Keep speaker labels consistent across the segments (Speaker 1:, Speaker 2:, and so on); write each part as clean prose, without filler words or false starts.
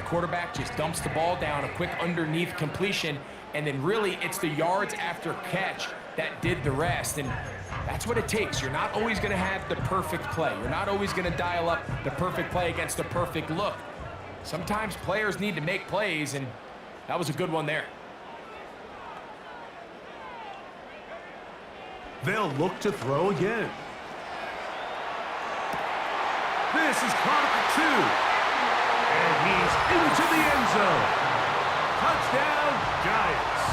Speaker 1: quarterback just dumps the ball down, a quick underneath completion, and then really it's the yards after catch that did the rest. And that's what it takes. You're not always going to have the perfect play. You're not always going to dial up the perfect play against the perfect look. Sometimes players need to make plays, and that was a good one there.
Speaker 2: They'll look to throw again. This is caught at 2. And he's into the end zone. Touchdown, Giants.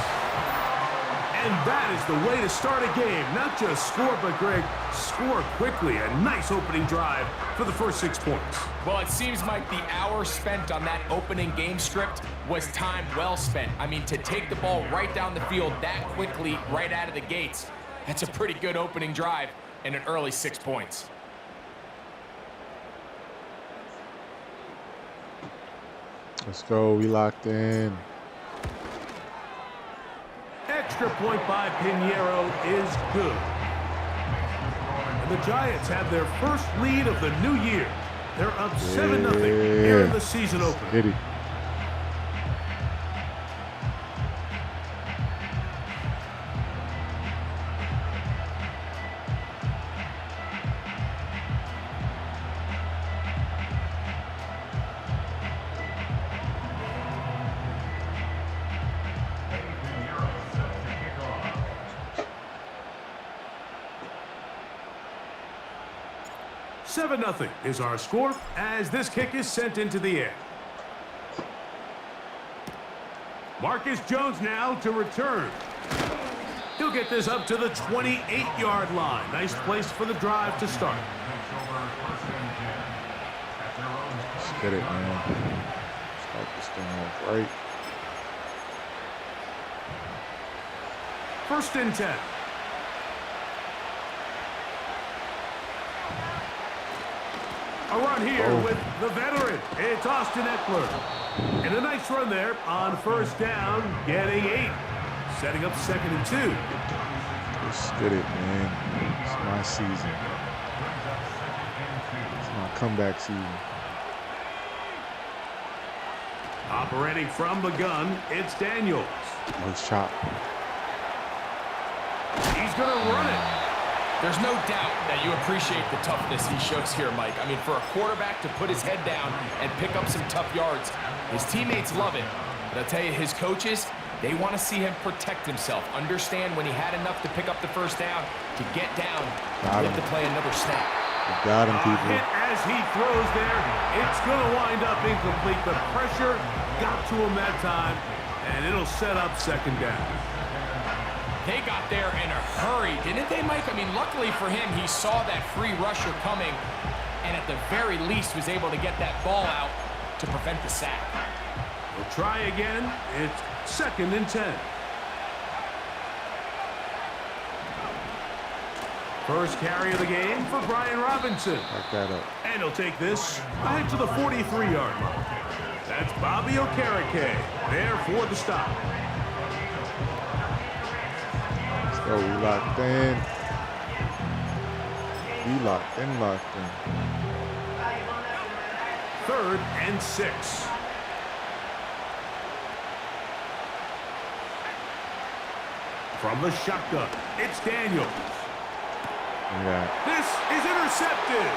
Speaker 2: And that is the way to start a game. Not just score, but, Greg, score quickly. A nice opening drive for the first 6 points.
Speaker 1: Well, it seems like the hour spent on that opening game script was time well spent. I mean, to take the ball right down the field that quickly, right out of the gates, that's a pretty good opening drive and an early 6 points.
Speaker 3: Let's go. We locked in.
Speaker 2: Extra point by Pinheiro is good. And the Giants have their first lead of the new year. They're up 7-0 here in the season opener.
Speaker 3: Hit it.
Speaker 2: Nothing is our score as this kick is sent into the air. Marcus Jones now to return. He'll get this up to the 28-yard line. Nice place for the drive to start.
Speaker 3: Let's get it, man. Start this thing off right.
Speaker 2: 1st and 10. A run here with the veteran. It's Austin Eckler. And a nice run there on 1st down, getting 8. Setting up 2nd and 2.
Speaker 3: Let's get it, man. It's my season. It's my comeback season.
Speaker 2: Operating from the gun, it's Daniels.
Speaker 3: Nice chop.
Speaker 2: He's going to run it.
Speaker 1: There's no doubt that you appreciate the toughness he shows here, Mike. I mean, for a quarterback to put his head down and pick up some tough yards, his teammates love it. But I'll tell you, his coaches, they want to see him protect himself. Understand when he had enough to pick up the 1st down, to get down, and to play another snap.
Speaker 3: You got him, people.
Speaker 2: Hit as he throws there. It's going to wind up incomplete. The pressure got to him that time, and it'll set up 2nd down.
Speaker 1: They got there in a hurry, didn't they, Mike? I mean, luckily for him, he saw that free rusher coming and at the very least was able to get that ball out to prevent the sack.
Speaker 2: We'll try again. It's 2nd and 10. First carry of the game for Brian Robinson.
Speaker 3: Back that up.
Speaker 2: And he'll take this back to the 43-yard line. That's Bobby Okereke there for the stop.
Speaker 3: Go, we locked in. We locked in.
Speaker 2: 3rd and 6. From the shotgun, it's Daniels.
Speaker 3: Yeah.
Speaker 2: This is intercepted.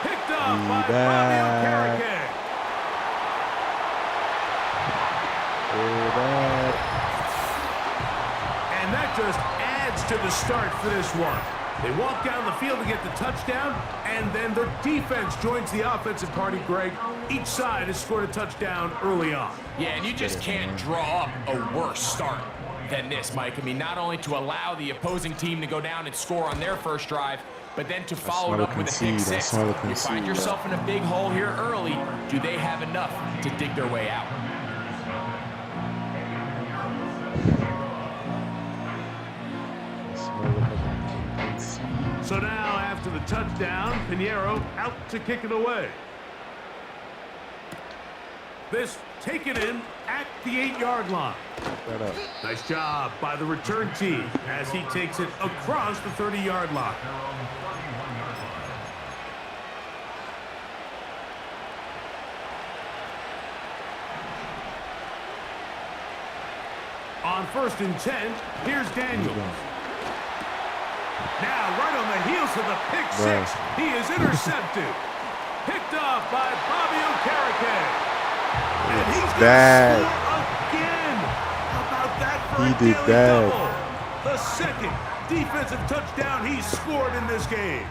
Speaker 2: Picked up by
Speaker 3: back.
Speaker 2: Bobby Okereke. And that just adds to the start for this one. They walk down the field to get the touchdown, and then the defense joins the offensive party, Greg. Each side has scored a touchdown early on.
Speaker 1: Yeah, and you just can't draw up a worse start than this, Mike. I mean, not only to allow the opposing team to go down and score on their first drive, but then to follow it up with a pick six. You find yourself in a big hole here early. Do they have enough to dig their way out?
Speaker 2: So now, after the touchdown, Pinheiro out to kick it away. This taken in at the 8-yard line. Nice job by the return team as he takes it across the 30-yard line. On 1st and 10, here's Daniels. Now, right on the heels of the pick six, he is intercepted. Picked off by Bobby Okereke. And he's going to score again. How about that for a daily double? The second defensive touchdown he's scored in this game.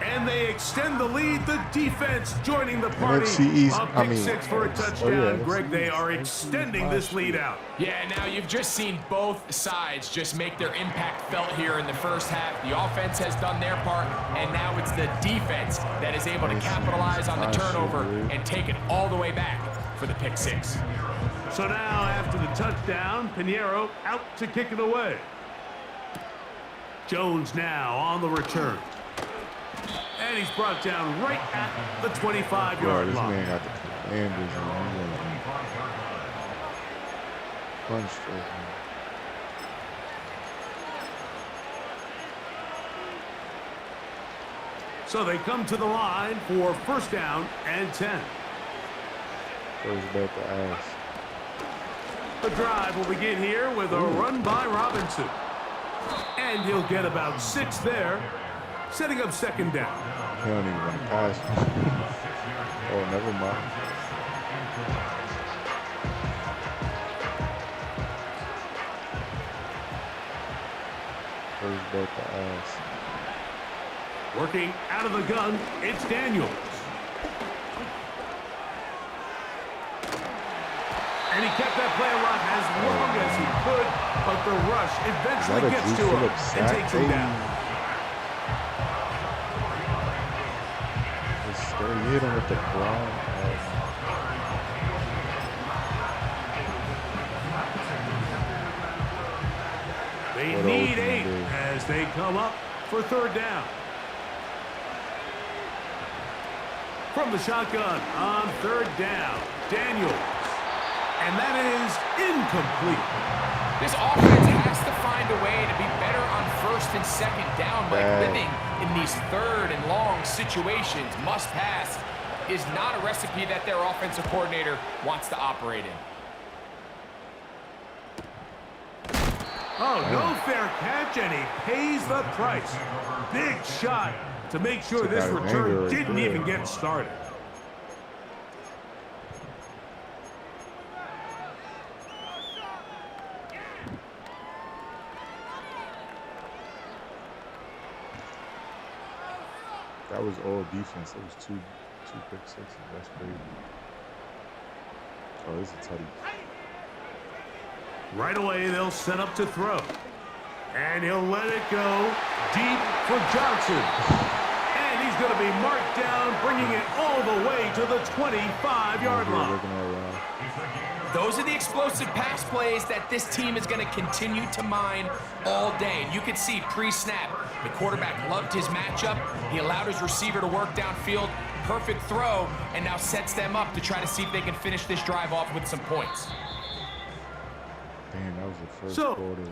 Speaker 2: And they extend the lead. The defense joining the party. A pick six for a touchdown. Greg, they are extending this lead out.
Speaker 1: Yeah, now you've just seen both sides just make their impact felt here in the first half. The offense has done their part, and now it's the defense that is able to capitalize on the turnover and take it all the way back for the pick six.
Speaker 2: So now, after the touchdown, Pinheiro out to kick it away. Jones now on the return. And he's brought down right at the 25-yard
Speaker 3: this
Speaker 2: line.
Speaker 3: Man got the commanders on. Punch for him.
Speaker 2: So they come to the line for 1st down and 10.
Speaker 3: First bet to ass.
Speaker 2: The drive will begin here with a run by Robinson. And he'll get about 6 there, setting up 2nd down.
Speaker 3: He don't even want to pass. Oh, never mind. First bet to ass.
Speaker 2: Working out of the gun, it's Daniels. And he kept that play alive as long as he could, but the rush eventually gets to him and takes him down.
Speaker 3: He hit him with the ground.
Speaker 2: They need 8 as they come up for 3rd down. From the shotgun on 3rd down, Daniels. And that is incomplete.
Speaker 1: This offense has to find a way to be better on 1st and 2nd down by living in these 3rd and long situations. Must pass is not a recipe that their offensive coordinator wants to operate in.
Speaker 2: Oh, no fair catch, and he pays the price. Big shot to make sure this return didn't even get started.
Speaker 3: That was all defense. It was two pick sixes. That's crazy. Oh, this is a tutty.
Speaker 2: Right away, they'll set up to throw. And he'll let it go deep for Johnson. And he's going to be marked down, bringing it all the way to the 25-yard line.
Speaker 1: Those are the explosive pass plays that this team is going to continue to mine all day. And you can see pre-snap, the quarterback loved his matchup. He allowed his receiver to work downfield. Perfect throw, and now sets them up to try to see if they can finish this drive off with some points.
Speaker 3: Damn, that was the first quarter.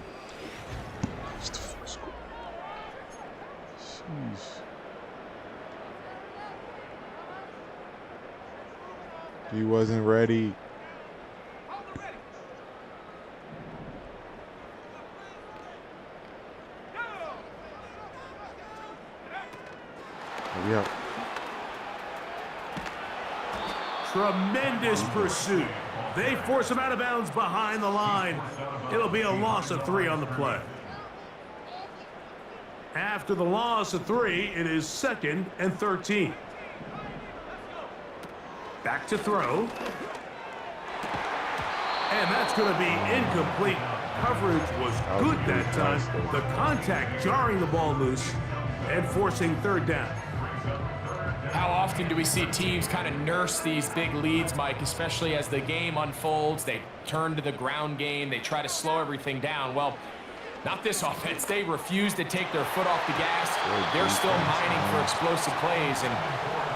Speaker 3: It's the first quarter. Jeez. He wasn't ready. Yeah.
Speaker 2: Tremendous pursuit. They force him out of bounds behind the line. It'll be a loss of 3 on the play. After the loss of 3, it is 2nd and 13. Back to throw. And that's going to be incomplete. Coverage was good that time. The contact jarring the ball loose and forcing 3rd down.
Speaker 1: How often do we see teams kind of nurse these big leads, Mike, especially as the game unfolds? They turn to the ground game. They try to slow everything down. Well, not this offense. They refuse to take their foot off the gas. They're still mining for explosive plays. And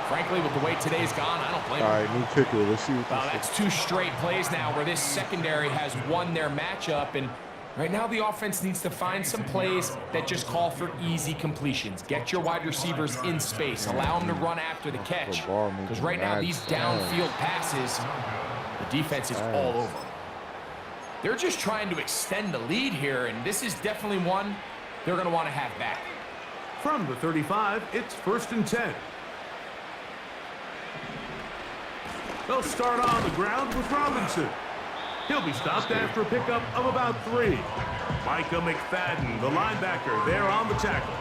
Speaker 1: frankly, with the way today's gone, I don't blame them.
Speaker 3: All right, new kicker. Let's see what
Speaker 1: that's 2 straight plays now where this secondary has won their matchup. And right now, the offense needs to find some plays that just call for easy completions. Get your wide receivers in space. Allow them to run after the catch. Because right now, these downfield passes, the defense is all over. They're just trying to extend the lead here, and this is definitely one they're going to want to have back.
Speaker 2: From the 35, it's 1st and 10. They'll start on the ground with Robinson. He'll be stopped after a pickup of about 3. Micah McFadden, the linebacker, there on the tackle.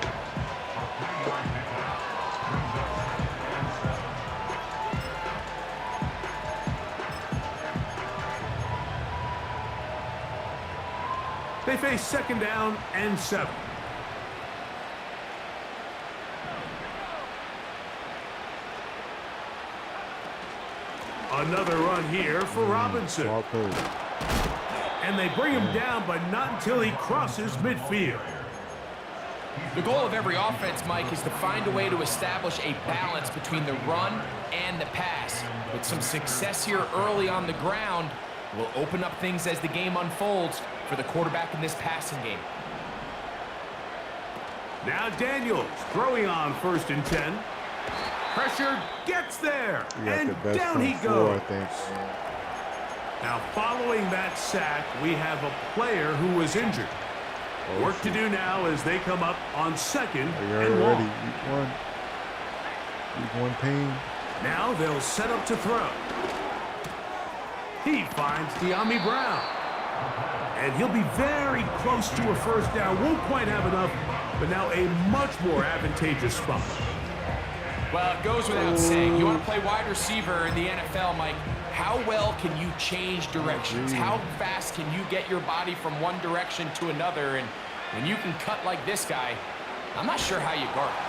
Speaker 2: They face 2nd down and 7. Another run here for Robinson. And they bring him down, but not until he crosses midfield.
Speaker 1: The goal of every offense, Mike, is to find a way to establish a balance between the run and the pass. With some success here early on the ground, will open up things as the game unfolds for the quarterback in this passing game.
Speaker 2: Now Daniels throwing on 1st and 10. Pressure gets there, and down he goes. Now following that sack, we have a player who was injured. Work to do now as they come up on 2nd and 1.
Speaker 3: Week one pain.
Speaker 2: Now they'll set up to throw. He finds De'Ami Brown. And he'll be very close to a 1st down. Won't quite have enough, but now a much more advantageous spot.
Speaker 1: Well, it goes without saying, you want to play wide receiver in the NFL, Mike, how well can you change directions? How fast can you get your body from one direction to another? And when you can cut like this guy, I'm not sure how you guard it.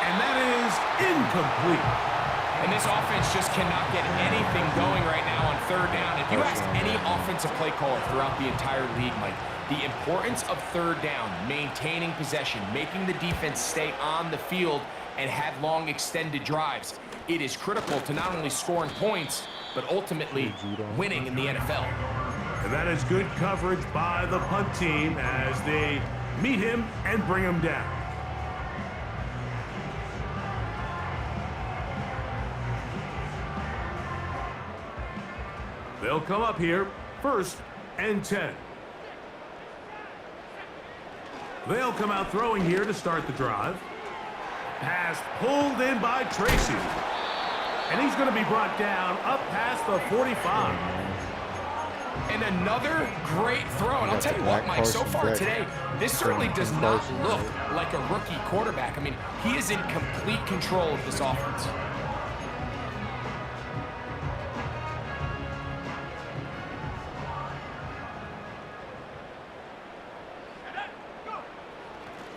Speaker 2: And that is incomplete.
Speaker 1: And this offense just cannot get anything going right now on 3rd down. If you ask any offensive play caller throughout the entire league, Mike, the importance of 3rd down, maintaining possession, making the defense stay on the field, and have long extended drives. It is critical to not only scoring points, but ultimately winning in the NFL.
Speaker 2: And that is good coverage by the punt team as they meet him and bring him down. They'll come up here, 1st and 10. They'll come out throwing here to start the drive. Pass pulled in by Tracy. And he's going to be brought down up past the 45.
Speaker 1: And another great throw. And I'll tell you what, Mike, so far today, this certainly does not look like a rookie quarterback. I mean, he is in complete control of this offense.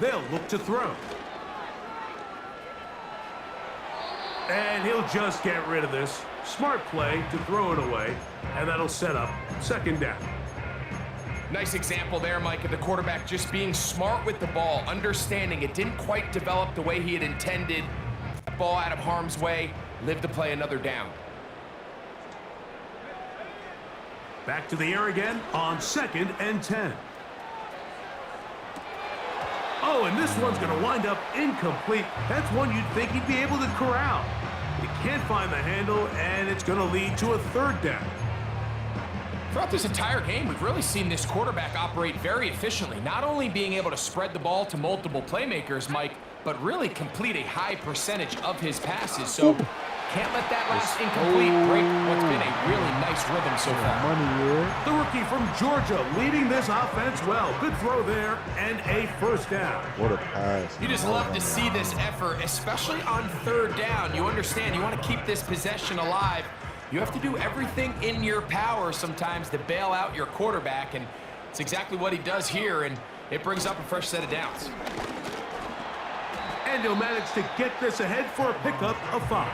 Speaker 2: They'll look to throw. And he'll just get rid of this. Smart play to throw it away, and that'll set up 2nd down.
Speaker 1: Nice example there, Mike, of the quarterback just being smart with the ball, understanding it didn't quite develop the way he had intended. Ball out of harm's way, live to play another down.
Speaker 2: Back to the air again on 2nd and 10. Oh, and this one's going to wind up incomplete. That's one you'd think he'd be able to corral. He can't find the handle, and it's going to lead to a 3rd down.
Speaker 1: Throughout this entire game, we've really seen this quarterback operate very efficiently, not only being able to spread the ball to multiple playmakers, Mike, but really complete a high percentage of his passes. So can't let that last incomplete break what's been a really nice rhythm so far.
Speaker 2: The rookie from Georgia leading this offense well. Good throw there and a 1st down.
Speaker 3: What a pass.
Speaker 1: You just love to see this effort, especially on 3rd down. You understand, you want to keep this possession alive. You have to do everything in your power sometimes to bail out your quarterback, and it's exactly what he does here, and it brings up a fresh set of downs.
Speaker 2: And he'll manage to get this ahead for a pickup of 5.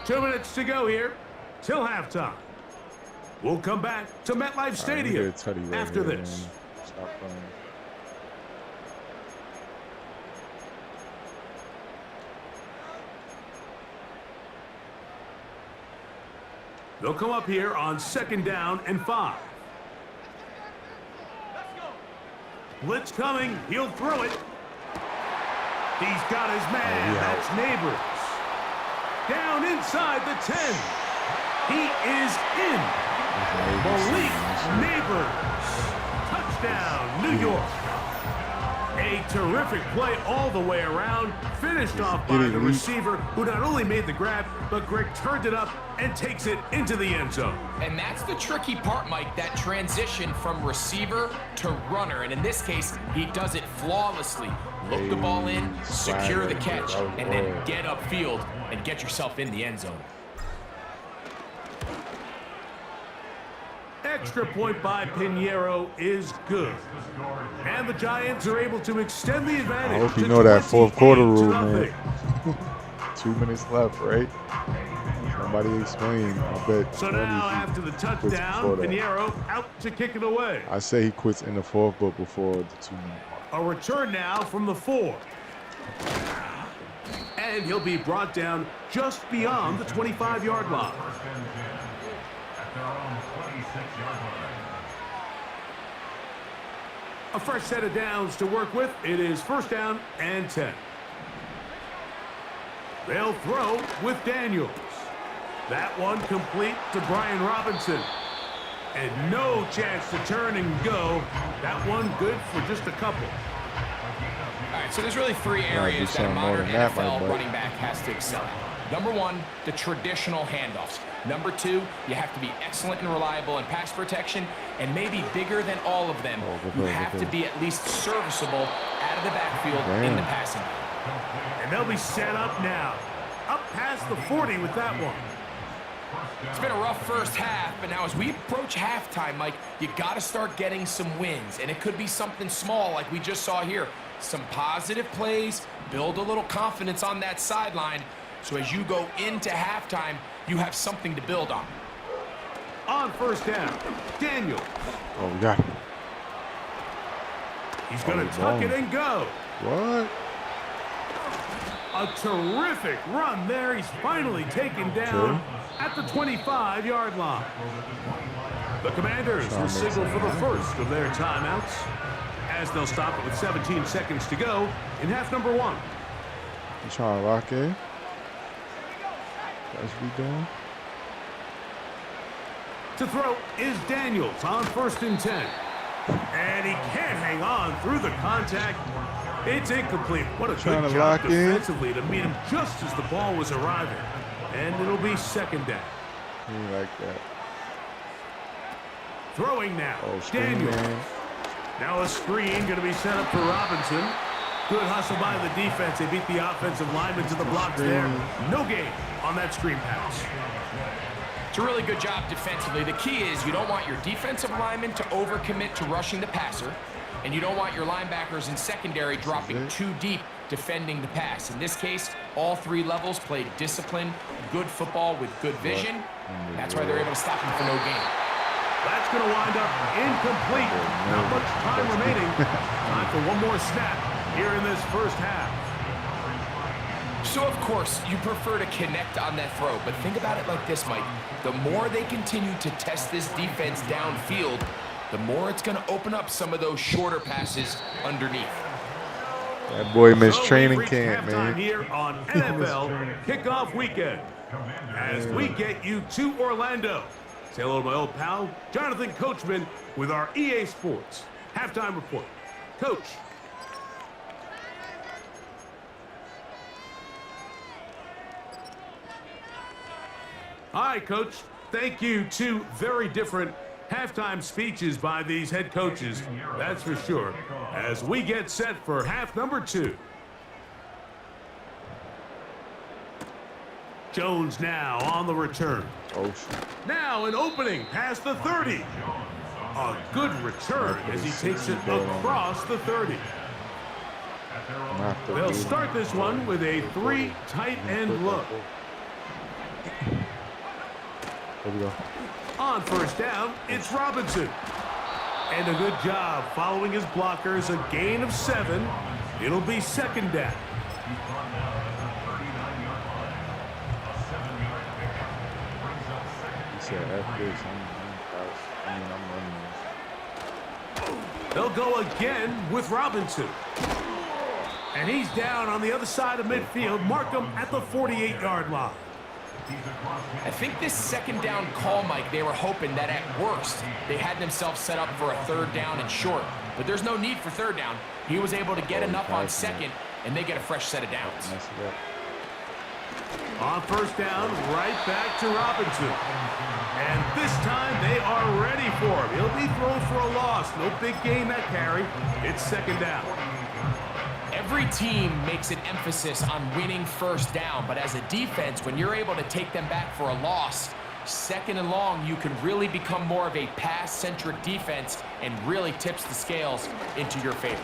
Speaker 2: Two minutes to go here till halftime. We'll come back to MetLife Stadium after this.
Speaker 3: Stop playing.
Speaker 2: They'll come up here on 2nd down and 5. Blitz coming. He'll throw it. He's got his man. That's Neighbors. Down inside the 10. He is in. Malik Neighbors. Touchdown, New York. A terrific play all the way around. Finished off by the receiver, who not only made the grab, but Greg turned it up and takes it into the end zone.
Speaker 1: And that's the tricky part, Mike, that transition from receiver to runner. And in this case, he does it flawlessly. Look the ball in, secure the catch, and then get upfield and get yourself in the end zone.
Speaker 2: Extra point by Pinheiro is good. And the Giants are able to extend the advantage.
Speaker 3: I hope you know that fourth quarter rule, man. 2 minutes left, right? Somebody explain. I bet.
Speaker 2: So now after the touchdown, Pinheiro out to kick it away.
Speaker 3: I say he quits in the fourth, but before the 2-minute mark.
Speaker 2: A return now from the 4. And he'll be brought down just beyond the 25-yard line. A fresh set of downs to work with. It is 1st down and 10. They'll throw with Daniels. That one complete to Brian Robinson. And no chance to turn and go. That one good for just a couple.
Speaker 1: All right, so there's really 3 areas that a modern NFL running back has to excel at. Number 1, the traditional handoffs. Number 2, you have to be excellent and reliable in pass protection, and maybe bigger than all of them, you have to be at least serviceable out of the backfield in the passing game.
Speaker 2: And they'll be set up now. Up past the 40 with that one.
Speaker 1: It's been a rough first half, but now as we approach halftime, Mike, you got to start getting some wins, and it could be something small like we just saw here. Some positive plays, build a little confidence on that sideline, so as you go into halftime, you have something to build on.
Speaker 2: On 1st down, Daniels.
Speaker 3: Oh, we got him.
Speaker 2: He's going to tuck it and go.
Speaker 3: What?
Speaker 2: A terrific run there. He's finally taken down at the 25-yard line. The Commanders will signal for the first of their timeouts as they'll stop it with 17 seconds to go in half number 1.
Speaker 3: You trying to lock in? That's what we doing.
Speaker 2: To throw is Daniels on 1st and 10. And he can't hang on through the contact. It's incomplete. What a good job defensively to meet him just as the ball was arriving. And it'll be 2nd down.
Speaker 3: He like that.
Speaker 2: Throwing now.
Speaker 3: Oh,
Speaker 2: Daniels.
Speaker 3: Man.
Speaker 2: Now a screen going to be set up for Robinson. Good hustle by the defense. They beat the offensive lineman to the blocks there. No gain on that screen pass.
Speaker 1: It's a really good job defensively. The key is you don't want your defensive linemen to overcommit to rushing the passer, and you don't want your linebackers in secondary dropping too deep defending the pass. In this case, all 3 levels played disciplined, good football with good vision. That's why they're able to stop him for no gain.
Speaker 2: That's going to wind up incomplete. Not much time remaining. Time for one more snap here in this first half.
Speaker 1: So, of course, you prefer to connect on that throw, but think about it like this, Mike. The more they continue to test this defense downfield, the more it's going to open up some of those shorter passes underneath.
Speaker 3: That boy missed training camp, man.
Speaker 2: Here on NFL Kickoff Weekend, as we get you to Orlando. Say hello to my old pal, Jonathan Coachman, with our EA Sports Halftime Report. Coach. Hi, Coach. Thank you. 2 very different halftime speeches by these head coaches, that's for sure, as we get set for half number 2. Jones now on the return. Now an opening past the 30. A good return as he takes it across the 30. They'll start this one with a 3 tight end look.
Speaker 3: There we go.
Speaker 2: On 1st down, it's Robinson. And a good job following his blockers, a gain of 7. It'll be 2nd down.
Speaker 3: He said, F this, I'm running this.
Speaker 2: They'll go again with Robinson. And he's down on the other side of midfield. Mark him at the 48-yard line.
Speaker 1: I think this second down call, Mike, they were hoping that at worst they had themselves set up for a third down and short. But there's no need for third down. He was able to get enough on second, and they get a fresh set of downs.
Speaker 2: On first down, right back to Robinson. And this time they are ready for him. He'll be thrown for a loss. No big gain that carry. It's second down.
Speaker 1: Every team makes an emphasis on winning first down, but as a defense, when you're able to take them back for a loss, second and long, you can really become more of a pass-centric defense and really tips the scales into your favor.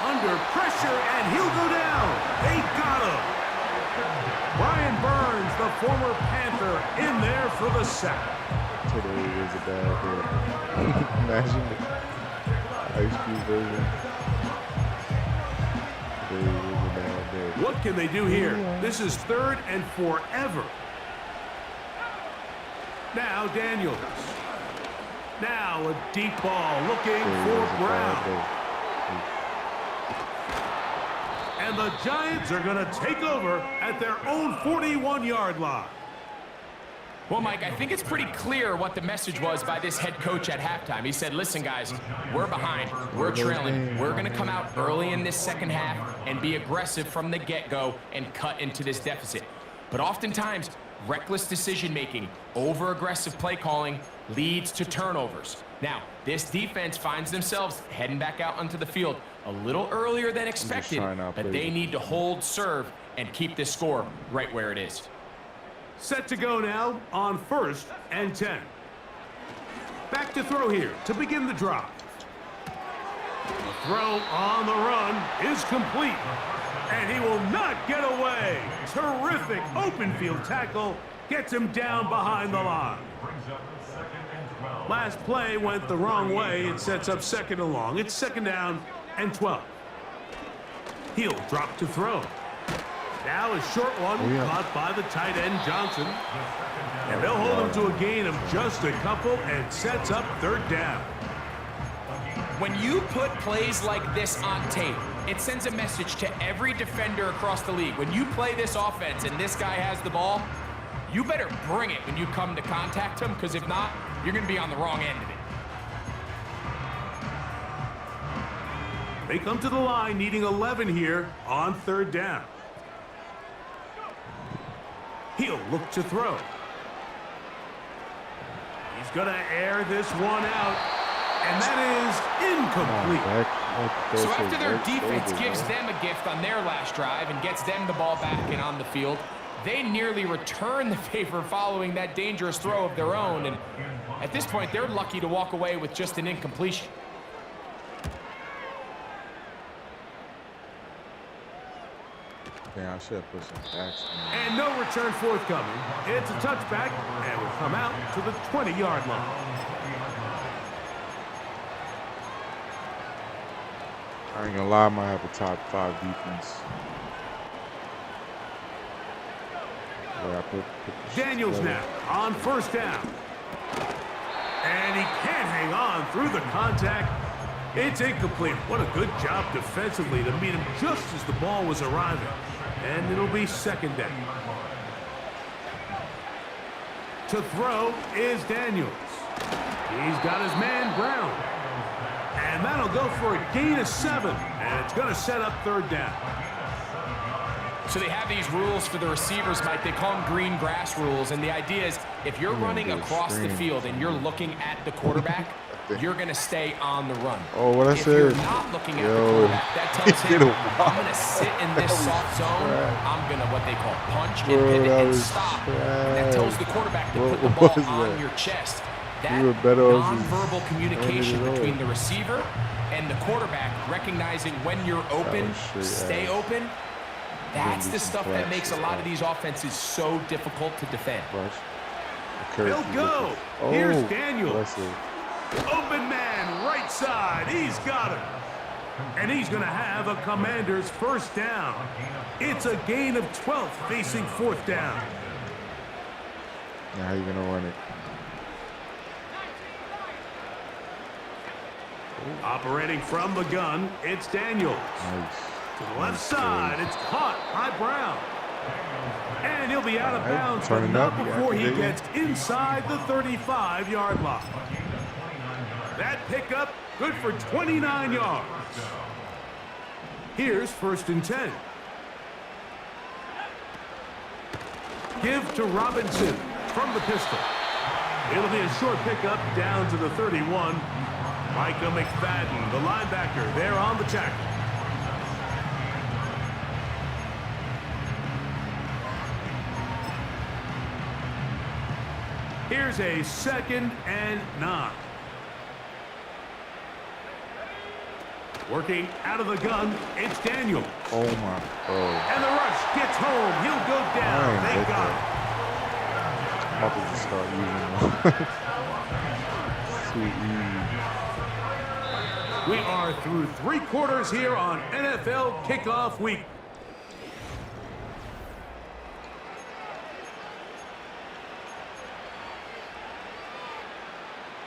Speaker 2: Under pressure, and he'll go down. They got him. Brian Burns, the former Panther, in there for the sack.
Speaker 3: Today was a bad day. Imagine the Ice Cube version. Today was a bad day.
Speaker 2: What can they do here? This is third and forever. Now Daniels. Now a deep ball looking for Brown. And the Giants are going to take over at their own 41-yard line.
Speaker 1: Well, Mike, I think it's pretty clear what the message was by this head coach at halftime. He said, listen, guys, we're behind. We're trailing. We're going to come out early in this second half and be aggressive from the get-go and cut into this deficit. But oftentimes, reckless decision-making, over-aggressive play calling leads to turnovers. Now, this defense finds themselves heading back out onto the field a little earlier than expected, but they need to hold serve and keep this score right where it is.
Speaker 2: Set to go now on 1st and 10. Back to throw here to begin the drive. The throw on the run is complete. And he will not get away. Terrific open field tackle. Gets him down behind the line. Last play went the wrong way. It sets up second and long. It's second down and 12. He'll drop to throw. Now a short one caught by the tight end Johnson. And they'll hold him to a gain of just a couple and sets up third down.
Speaker 1: When you put plays like this on tape, it sends a message to every defender across the league. When you play this offense and this guy has the ball, you better bring it when you come to contact him, because if not, you're going to be on the wrong end of it.
Speaker 2: They come to the line needing 11 here on third down. He'll look to throw. He's going to air this one out, and that is incomplete.
Speaker 1: So after their defense gives them a gift on their last drive and gets them the ball back and on the field, they nearly return the favor following that dangerous throw of their own. And at this point, they're lucky to walk away with just an incompletion.
Speaker 3: Yeah, I should have put some backs.
Speaker 2: And no return forthcoming. It's a touchback, and will come out to the 20-yard line.
Speaker 3: I ain't gonna lie, I might have a top 5 defense.
Speaker 2: Daniels now on first down. And he can't hang on through the contact. It's incomplete. What a good job defensively to meet him just as the ball was arriving. And it'll be second down. To throw is Daniels. He's got his man Brown. And that'll go for a gain of 7. And it's going to set up third down.
Speaker 1: So they have these rules for the receivers, Mike. They call them green grass rules. And the idea is if you're running across the field and you're looking at the quarterback, you're going to stay on the run.
Speaker 3: Oh, what I said?
Speaker 1: If you're not looking at the quarterback, that tells him, I'm going to sit in this soft zone. I'm going to what they call punch and pivot and stop. And that tells the quarterback to put the ball on your chest. That nonverbal communication between the receiver and the quarterback, recognizing when you're open, stay open, that's the stuff that makes a lot of these offenses so difficult to defend.
Speaker 2: They'll go. Here's Daniels. Open man, right side. He's got him. And he's going to have a Commander's first down. It's a gain of 12 facing fourth down.
Speaker 3: Now how you going to run it?
Speaker 2: Operating from the gun, it's Daniels.
Speaker 3: Nice.
Speaker 2: To the left side, it's caught by Brown. And he'll be out of bounds, but not before he gets inside the 35-yard line. That pickup, good for 29 yards. Here's 1st and 10. Give to Robinson from the pistol. It'll be a short pickup down to the 31. Micah McFadden, the linebacker, there on the tackle. Here's a 2nd and 9. Working out of the gun, it's Daniels.
Speaker 3: Oh my God.
Speaker 2: And the rush gets home. He'll go down. They got it.
Speaker 3: I'm about to start using them.
Speaker 2: We are through 3 quarters here on NFL Kickoff Week.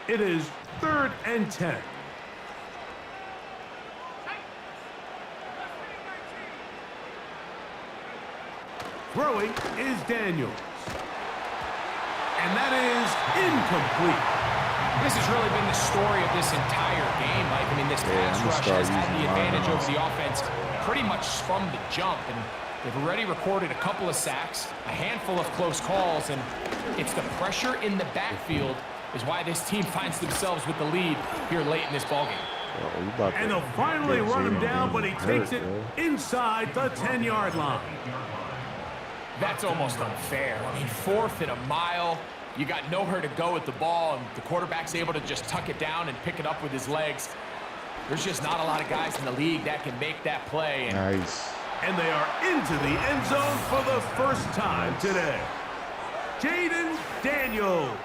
Speaker 2: It is 3rd and 10. Throwing is Daniels. And that is incomplete.
Speaker 1: This has really been the story of this entire game, Mike. I mean, this pass rush has had the advantage over the offense pretty much from the jump. And they've already recorded a couple of sacks, a handful of close calls, and it's the pressure in the backfield is why this team finds themselves with the lead here late in this ballgame.
Speaker 2: And they'll finally run him down, but he takes it inside the 10-yard line.
Speaker 1: That's almost unfair. I mean, 4th and a mile. You got nowhere to go with the ball, and the quarterback's able to just tuck it down and pick it up with his legs. There's just not a lot of guys in the league that can make that play.
Speaker 3: Nice.
Speaker 2: And they are into the end zone for the first time today. Jaden Daniels.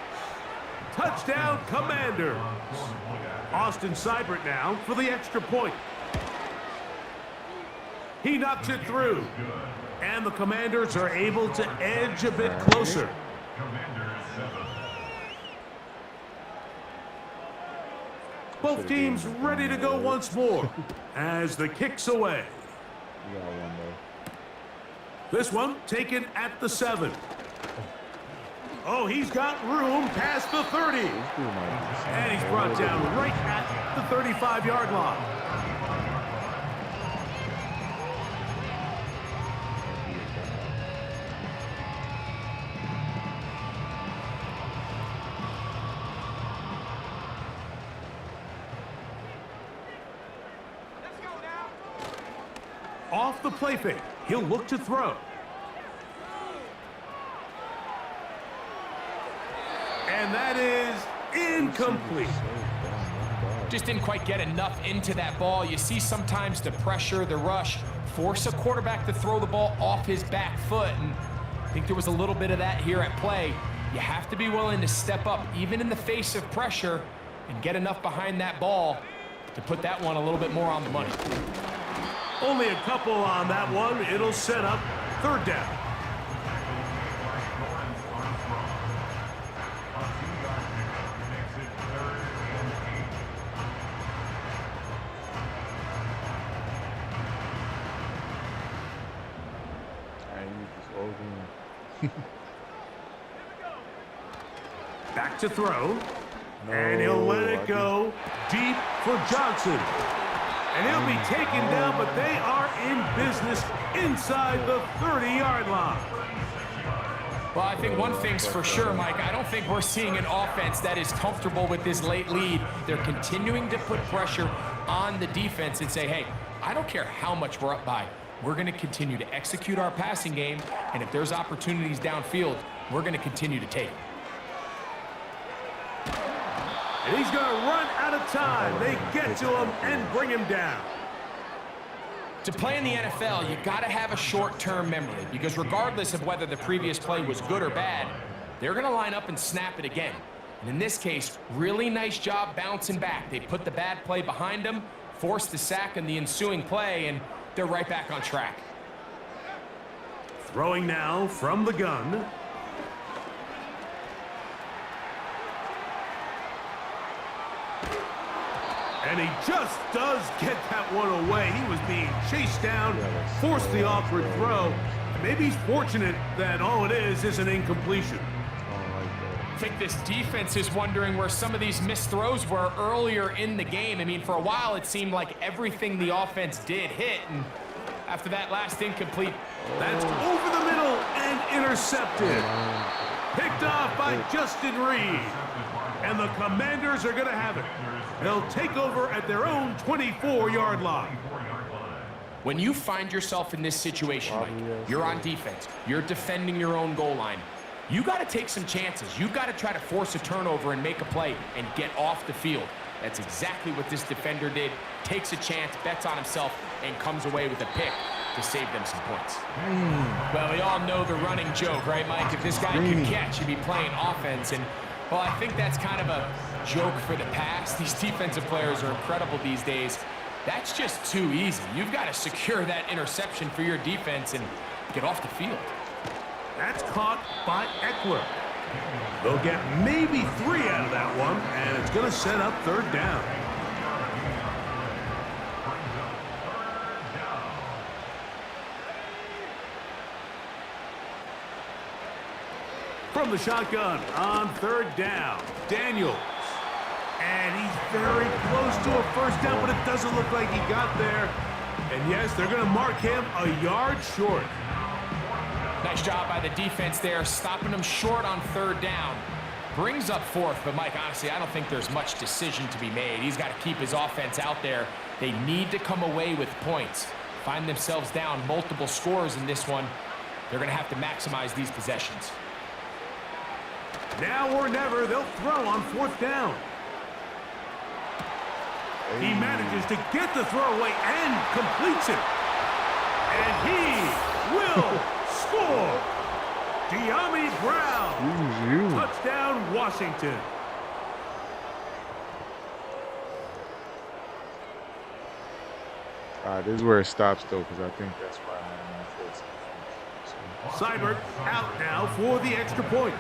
Speaker 2: Touchdown, Commanders. Austin Seibert now for the extra point. He knocks it through. And the Commanders are able to edge a bit closer. Both teams ready to go once more as the kick's away. This one taken at the 7. Oh, he's got room past the 30. And he's brought down right at the 35-yard line. Off the play fake, he'll look to throw. And that is incomplete.
Speaker 1: Just didn't quite get enough into that ball. You see sometimes the pressure, the rush, force a quarterback to throw the ball off his back foot. And I think there was a little bit of that here at play. You have to be willing to step up, even in the face of pressure, and get enough behind that ball to put that one a little bit more on the money.
Speaker 2: Only a couple on that one. It'll set up 3rd down. Back to throw. And he'll let it go deep for Johnson. And he'll be taken down, but they are in business inside the 30-yard line.
Speaker 1: Well, I think one thing's for sure, Mike. I don't think we're seeing an offense that is comfortable with this late lead. They're continuing to put pressure on the defense and say, hey, I don't care how much we're up by. We're going to continue to execute our passing game, and if there's opportunities downfield, we're going to continue to take.
Speaker 2: And he's going to run out of time. They get to him and bring him down.
Speaker 1: To play in the NFL, you got to have a short-term memory, because regardless of whether the previous play was good or bad, they're going to line up and snap it again. And in this case, really nice job bouncing back. They put the bad play behind them, forced the sack in the ensuing play, and they're right back on track.
Speaker 2: Throwing now from the gun. And he just does get that one away. He was being chased down, forced the awkward throw. Maybe he's fortunate that all it is an incompletion.
Speaker 1: I think this defense is wondering where some of these missed throws were earlier in the game. I mean, for a while, it seemed like everything the offense did hit. And after that last incomplete.
Speaker 2: That's over the middle and intercepted. Picked off by Justin Reed. And the Commanders are going to have it. They'll take over at their own 24-yard line.
Speaker 1: When you find yourself in this situation, Mike, you're on defense, you're defending your own goal line, you got to take some chances. You got to try to force a turnover and make a play and get off the field. That's exactly what this defender did. Takes a chance, bets on himself, and comes away with a pick to save them some points. Well, we all know the running joke, right, Mike? If this guy can catch, he'd be playing offense. And, well, I think that's kind of a joke for the past. These defensive players are incredible these days. That's just too easy. You've got to secure that interception for your defense and get off the field.
Speaker 2: That's caught by Eckler. They'll get maybe 3 out of that one, and it's going to set up third down. From the shotgun on third down, Daniels. And he's very close to a first down, but it doesn't look like he got there. And yes, they're going to mark him a yard short.
Speaker 1: Nice job by the defense there, stopping him short on third down. Brings up fourth, but Mike, honestly, I don't think there's much decision to be made. He's got to keep his offense out there. They need to come away with points. Find themselves down multiple scores in this one. They're going to have to maximize these possessions.
Speaker 2: Now or never, they'll throw on fourth down. He manages to get the throw away and completes it. And he will score. De'Ami Brown. Touchdown, Washington.
Speaker 3: This is where it stops, though, because I think that's why I'm on
Speaker 2: Seibert out now for the extra point.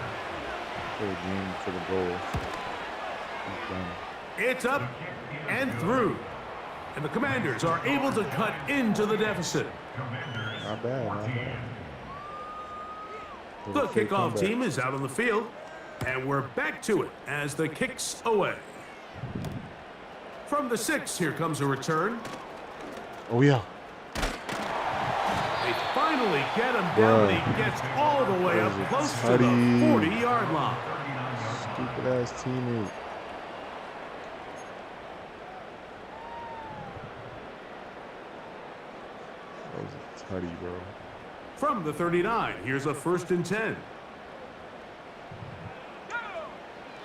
Speaker 3: for the game, for the goal.
Speaker 2: It's up and through. And the Commanders are able to cut into the deficit.
Speaker 3: Not bad, not bad.
Speaker 2: The kickoff team is out on the field, and we're back to it as the kick's away. From the 6, here comes a return.
Speaker 3: Oh, yeah.
Speaker 2: They finally get him down, and he gets all the way up close to the 40-yard line.
Speaker 3: Stupid-ass teammate. That was a tutty, bro.
Speaker 2: From the 39, here's a 1st and 10.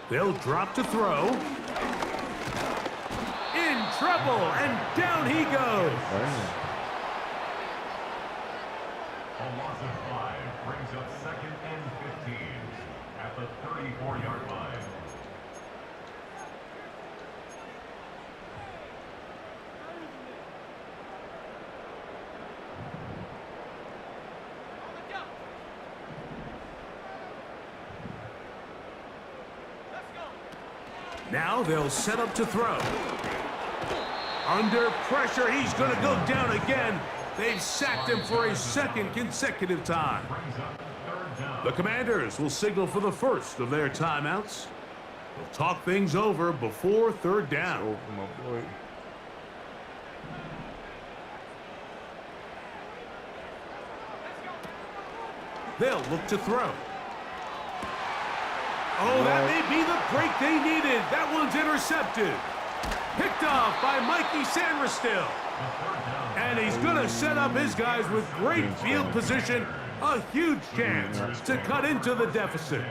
Speaker 2: They'll drop to throw. In trouble, and down he goes.
Speaker 3: Damn.
Speaker 4: A loss of 5 brings up 2nd and 15 at the 34-yard line.
Speaker 2: Now they'll set up to throw. Under pressure, he's going to go down again. They've sacked him for a 2nd consecutive time. The Commanders will signal for the first of their timeouts. They'll talk things over before third down.
Speaker 3: Over, my boy.
Speaker 2: They'll look to throw. Oh, that may be the break they needed. That one's intercepted. Picked off by Mikey Sanderstill. And he's going to set up his guys with great field position. A huge chance to cut into the deficit.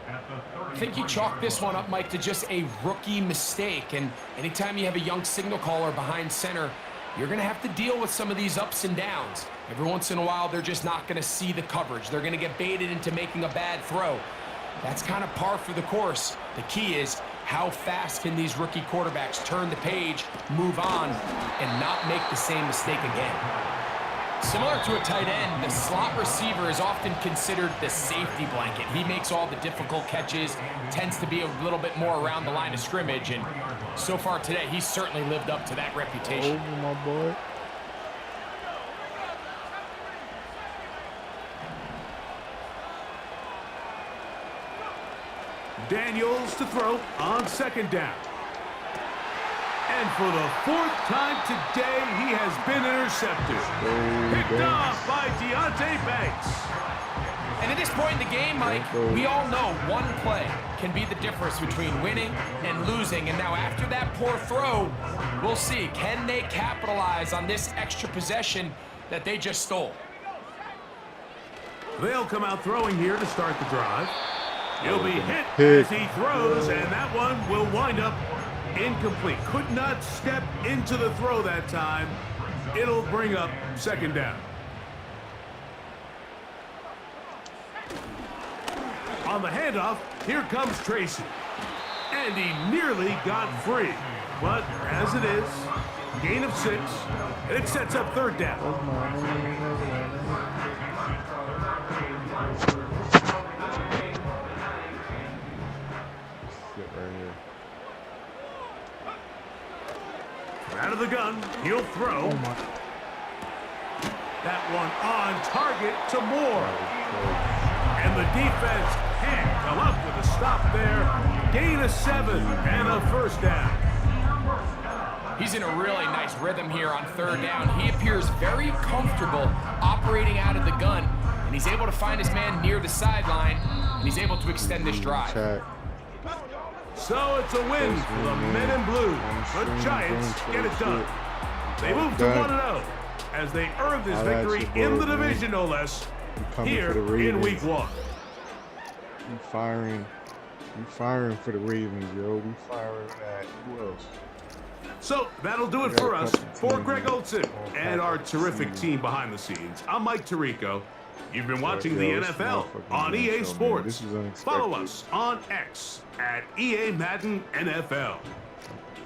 Speaker 1: I think you chalk this one up, Mike, to just a rookie mistake. And anytime you have a young signal caller behind center, you're going to have to deal with some of these ups and downs. Every once in a while, they're just not going to see the coverage. They're going to get baited into making a bad throw. That's kind of par for the course. The key is how fast can these rookie quarterbacks turn the page, move on, and not make the same mistake again. Similar to a tight end, the slot receiver is often considered the safety blanket. He makes all the difficult catches, tends to be a little bit more around the line of scrimmage, and so far today, he's certainly lived up to that reputation.
Speaker 3: Over, my boy.
Speaker 2: Daniels to throw on second down. And for the 4th time today, he has been intercepted. Picked off by Deontay Banks.
Speaker 1: And at this point in the game, Mike, we all know one play can be the difference between winning and losing. And now after that poor throw, we'll see, can they capitalize on this extra possession that they just stole?
Speaker 2: They'll come out throwing here to start the drive. He'll be hit as he throws, and that one will wind up incomplete. Could not step into the throw that time. It'll bring up second down. On the handoff, here comes Tracy. And he nearly got free. But as it is, gain of 6, and it sets up third down. Out of the gun, he'll throw. That one on target to Moore. And the defense can't come up with a stop there. Gain of 7 and a first down.
Speaker 1: He's in a really nice rhythm here on third down. He appears very comfortable operating out of the gun, and he's able to find his man near the sideline, and he's able to extend this drive.
Speaker 2: So it's a win for the men in blue. The Giants get it done. They move to 1-0 as they earn this victory in the division, no less, here in Week 1.
Speaker 3: We firing for the Ravens, yo. We firing at who else?
Speaker 2: So that'll do it for us. For Greg Olson and our terrific team behind the scenes, I'm Mike Tirico. You've been watching the NFL on EA Sports. Follow us on X at EA Madden NFL.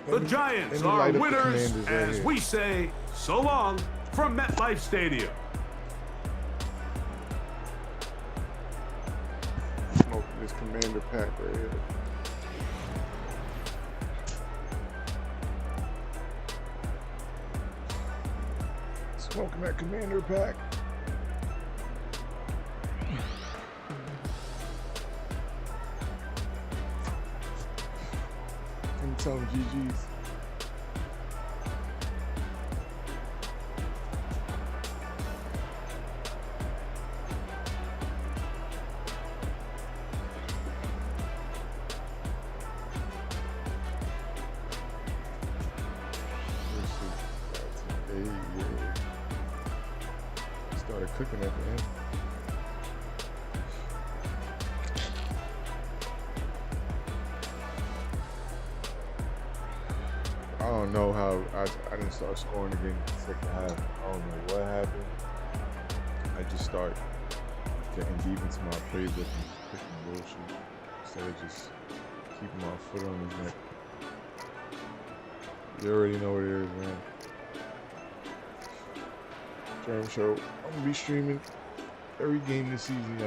Speaker 2: The Giants are winners as we say so long from MetLife Stadium.
Speaker 3: Smoking this Commander pack right here. Smoking that Commander pack. And tell them GG's. Started cooking at the end. I don't know how I didn't start scoring again in the second half. I don't know what happened. I just start getting deep into my playbook and picking bullshit instead of just keeping my foot on his neck. You already know what it is, man. Germ Show. I'm gonna be streaming every game this season, y'all.